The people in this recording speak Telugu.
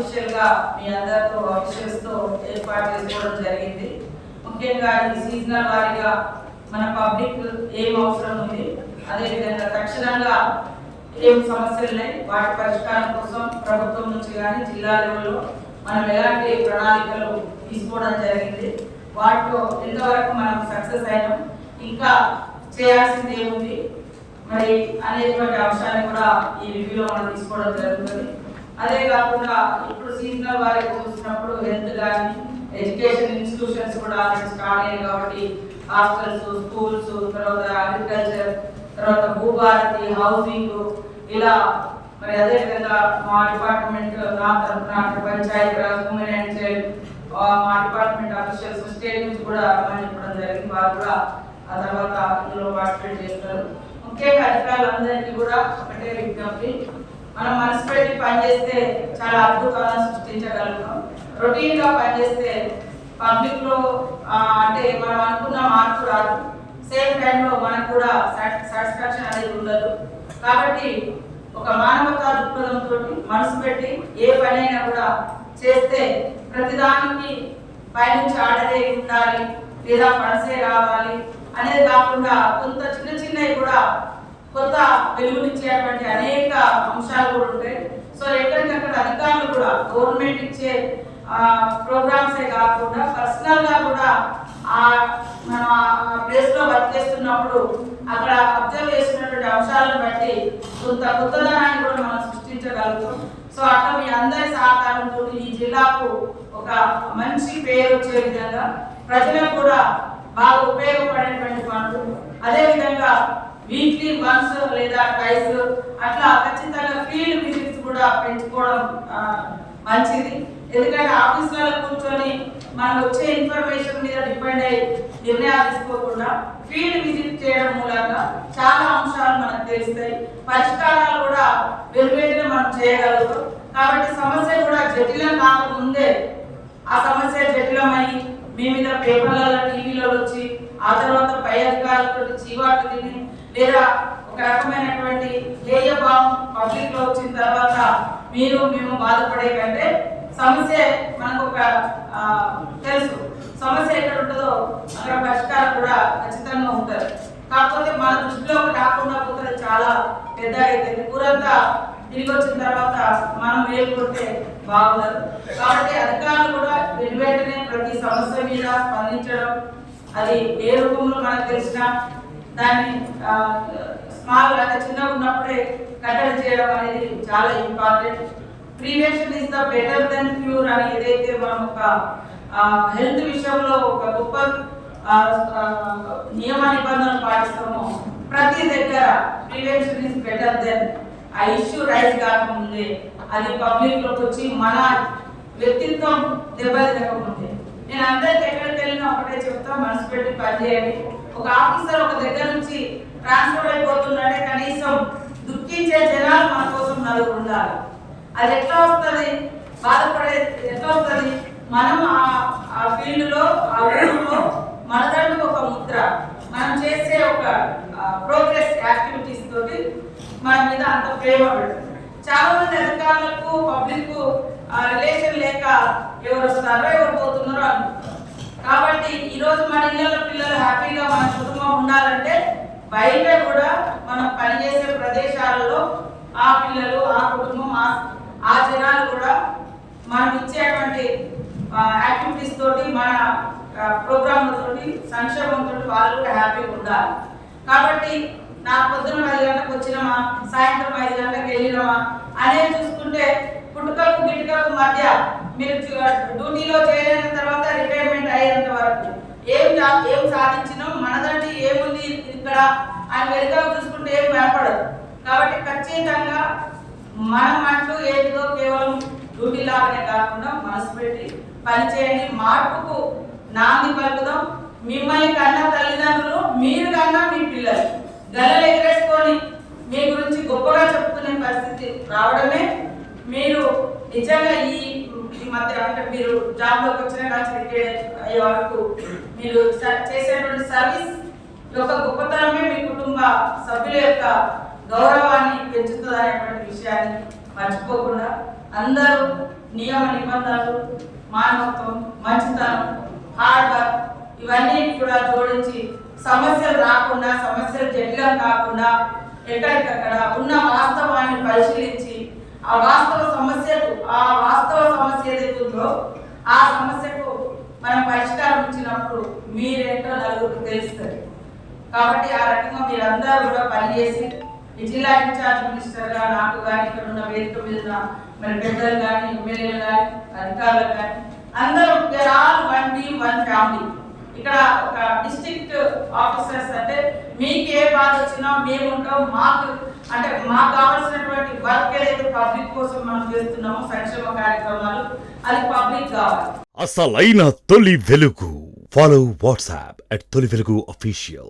అఫీషియల్ గా మీ అందరితో ఆఫీషియల్స్ తో ఏర్పాటు చేసుకోవడం జరిగింది. ముఖ్యంగా ఈ సీజనల్ వారీగా మన పబ్లిక్ ఏం అవసరం ఉంది, అదేవిధంగా తక్షణంగా ఏం సమస్యలు ఉన్నాయి, వాటి పరిష్కారం కోసం ప్రభుత్వం నుంచి కానీ జిల్లా లెవెల్లో మనం ఎలాంటి ప్రణాళికలు తీసుకోవడం జరిగింది, వాటిలో ఎంతవరకు మనం సక్సెస్ అయినాం, ఇంకా చేయాల్సింది ఏముంది మరి అనేటువంటి అంశాన్ని కూడా ఈ రివ్యూలో మనం తీసుకోవడం జరుగుతుంది. అదే కాకుండా ఇప్పుడు సీజనల్ వారికి చూసినప్పుడు హెల్త్ కానీ ఎడ్యుకేషన్ ఇన్స్టిట్యూషన్స్ కూడా స్టార్ట్ అయ్యాయి కాబట్టి హాస్టల్స్, స్కూల్స్, తర్వాత అగ్రికల్చర్, తర్వాత భూభారతి, హౌసింగ్, ఇలా మరి అదేవిధంగా మా డిపార్ట్మెంట్ నా తరఫున పంచాయతీరాజ్, ఉమెన్ అండ్ చైల్డ్ మా డిపార్ట్మెంట్ అఫీషియల్స్ స్టేట్ నుంచి కూడా రమ్మని చెప్పడం జరిగింది. వారు కూడా ఆ తర్వాత ఇందులో పార్టిసిపేట్ చేస్తారు. ముఖ్యంగా అధికారులందరికీ కూడా ఒకటే విజ్ఞప్తి, మనం మనసు పెట్టి పనిచేస్తే చాలా అద్భుతాలను సృష్టించగలుగుతాం. రొటీన్ గా పనిచేస్తే పబ్లిక్ లో అంటే మనం అనుకున్న మార్పు రాదు, సేమ్ టైంలో మనకు కూడా సాటిస్ఫాక్షన్ అనేది ఉండదు. కాబట్టి ఒక మానవతా దృక్పథంతో మనసు పెట్టి ఏ పనైనా కూడా చేస్తే ప్రతిదానికి పైనుంచి ఆర్డరే ఉండాలి లేదా ఫండ్సే రావాలి అనేది కాకుండా కొంత చిన్న చిన్నవి కూడా కొత్త వెలుగునిచ్చేటువంటి అనేక అంశాలు కూడా ఉంటాయి. సో ఎక్కడికక్కడ అధికారులు కూడా గవర్నమెంట్ ఇచ్చే ప్రోగ్రామ్సే కాకుండా పర్సనల్ గా కూడా మనం ఆ ప్లేస్ లో వర్క్ చేస్తున్నప్పుడు అక్కడ అబ్జర్వ్ చేసినటువంటి అంశాలను బట్టి కొంత కొత్తదనాన్ని కూడా మనం సృష్టించగలుగుతాం. సో అట్లా మీ అందరి సహకారంతో ఈ జిల్లాకు ఒక మంచి పేరు వచ్చే విధంగా ప్రజలకు కూడా బాగా ఉపయోగపడేటువంటి పనులు, అదేవిధంగా వీక్లీ వన్స్ లేదా ట్వైస్ అట్లా ఖచ్చితంగా ఫీల్డ్ విజిట్స్ కూడా పెంచుకోవడం మంచిది. ఎందుకంటే ఆఫీసులలో కూర్చొని మనం వచ్చే ఇన్ఫర్మేషన్ మీద డిపెండ్ అయ్యి నిర్ణయాలు తీసుకోకుండా ఫీల్డ్ విజిట్ చేయడం మూలంగా చాలా అంశాలు మనకు తెలుస్తాయి, పరిష్కారాలు కూడా వెలువెంటనే మనం చేయగలుగుతాం. కాబట్టి సమస్య కూడా జటిలం కాకముందే ఆ సమస్య జటిలమై మీ మీద పేపర్లలో, టీవీలలో వచ్చి ఆ తర్వాత పై అధికారులతో చీవాట్లు తిని లేదా ఒక రకమైనటువంటి హేయభావం పబ్లిక్ లో వచ్చిన తర్వాత మేము బాధపడే కంటే సమస్య మనకు ఒక తెలుసు, సమస్య ఎక్కడ ఉంటుందో అక్కడ పరిష్కారం కూడా ఖచ్చితంగా ఉంటుంది. కాకపోతే మన దృష్టిలోకి రాకుండా పోతే చాలా పెద్ద అవుతుంది. ఊరంతా తిరిగి వచ్చిన తర్వాత మనం మేలుకుంటే బాగుండదు. కాబట్టి అధికారులు కూడా వెంటనే ప్రతి సమస్య మీద స్పందించడం, అది ఏ రూపంలో మనకు తెలిసినా దాన్ని స్మాల్ అంటే చిన్నగా ఉన్నప్పుడే కట్టడి చేయడం అనేది చాలా important. Prevention is the better than cure అని ఏదైతే మనం ఒక హెల్త్ విషయంలో ఒక గొప్ప నియమ నిబంధనలు పాటిస్తామో ప్రతి దగ్గర ప్రివెన్షన్ ఇస్ బెటర్ దెన్ ఆ ఇష్యూ రైజ్ కాకముందే అది పబ్లిక్ లోకి వచ్చి మన వ్యక్తిత్వం దెబ్బతినకముందే. నేను అందరికి ఎక్కడికి వెళ్ళినా ఒకటే చెప్తా, మనసు పెట్టి పనిచేయండి. ఒక ఆఫీసర్ ఒక దగ్గర నుంచి ట్రాన్స్ఫర్ అయిపోతుందంటే కనీసం దుఃఖించే జనాలు మన కోసం నలుగురు ఉండాలి. అది ఎట్లా వస్తుంది, బాధపడేది ఎట్లా వస్తుంది, మనం ఆ ఫీల్డ్ లో ఆ ఊళ్ళో మనదంటూ ఒక ముద్ర, మనం చేసే ఒక ప్రోగ్రెస్ యాక్టివిటీస్ తోటి మన మీద అంత ప్రేమ పెడుతుంది. చాలా మంది అధికారులకు పబ్లిక్ రిలేషన్ లేక ఎవరు వస్తారో ఎవరు పోతున్నారో అనుకుంటారు. కాబట్టి ఈరోజు మన ఇళ్ళలో పిల్లలు హ్యాపీగా మన కుటుంబం ఉండాలంటే బయట కూడా మనం పనిచేసే ప్రదేశాలలో ఆ పిల్లలు, ఆ కుటుంబం, ఆ జనాలు కూడా మనం ఇచ్చేటువంటి యాక్టివిటీస్ తోటి మన ప్రోగ్రాంలతోటి సంక్షేమంతో వాళ్ళు కూడా హ్యాపీగా ఉండాలి. కాబట్టి నా పొద్దున 10 గంటలకు వచ్చినామా, సాయంత్రం 5 గంటలకు వెళ్ళినామా అనేది చూసుకుంటే పుట్టుకకు గిట్టుకకు మధ్య మీరు డ్యూటీలో చేయలేని తర్వాత రిటైర్మెంట్ అయ్యేంత వరకు ఏం సాధించినాం, మనదంటే ఏముంది ఇక్కడ అని వెనుక చూసుకుంటే ఏం భయపడదు. కాబట్టి ఖచ్చితంగా మనం అంటూ ఏదో కేవలం డ్యూటీ లాగానే కాకుండా మనసు పెట్టి పనిచేయండి, మార్పుకు నాంది పలుకుదాం. మిమ్మల్ని కన్నా తల్లిదండ్రులు, మీరు కన్నా మీ పిల్లలు గలలు ఎగరేసుకొని మీ గురించి గొప్పగా చెప్పుకునే పరిస్థితి రావడమే మీరు నిజంగా ఈ మధ్య అంటే మీరు జాబ్ లోకి వచ్చిన కానీ రిటైర్ అయ్యే వరకు మీరు చేసేటువంటి సర్వీస్ యొక్క గొప్పతనమే మీ కుటుంబ సభ్యుల యొక్క గౌరవాన్ని పెంచుతుంది అనేటువంటి విషయాన్ని మర్చిపోకుండా అందరూ నియమ నిబంధనలు, మానవత్వం, మంచితనం, హార్డ్ వర్క్ ఇవన్నీ కూడా జోడించి సమస్యలు రాకుండా, సమస్యలు జటిలం కాకుండా ఎక్కడికక్కడ ఉన్న వాస్తవాన్ని పరిశీలించి ఆ వాస్తవ సమస్య ఏదైతే ఉందో ఆ సమస్యకు మనం పరిష్కారం ఇచ్చినప్పుడు మీరేంటో నలుగురికి తెలుస్తుంది. కాబట్టి ఆ రకంగా మీరందరూ కూడా పనిచేసి ఈ జిల్లా ఇన్ఛార్జ్ మినిస్టర్గా నాకు కానీ ఇక్కడ ఉన్న వేదిక మీద మరి పెద్దలు కానీ, ఎమ్మెల్యేలు కానీ, అధికారులు కానీ అందరూ all one team one family. ఇక్కడ ఒక డిస్ట్రిక్ట్ ఆఫీసర్స్ అంటే మీకు ఏ బాధ వచ్చినా మేము ఉంటాం. మాకు కావాల్సినటువంటి వర్క్ ఏదైతే పబ్లిక్ కోసం మనం చేస్తున్నామో సంక్షేమ కార్యక్రమాలు అది పబ్లిక్ కావాలి. అసలైన తొలి వెలుగు. ఫాలో వాట్సాప్ @తొలి వెలుగు official.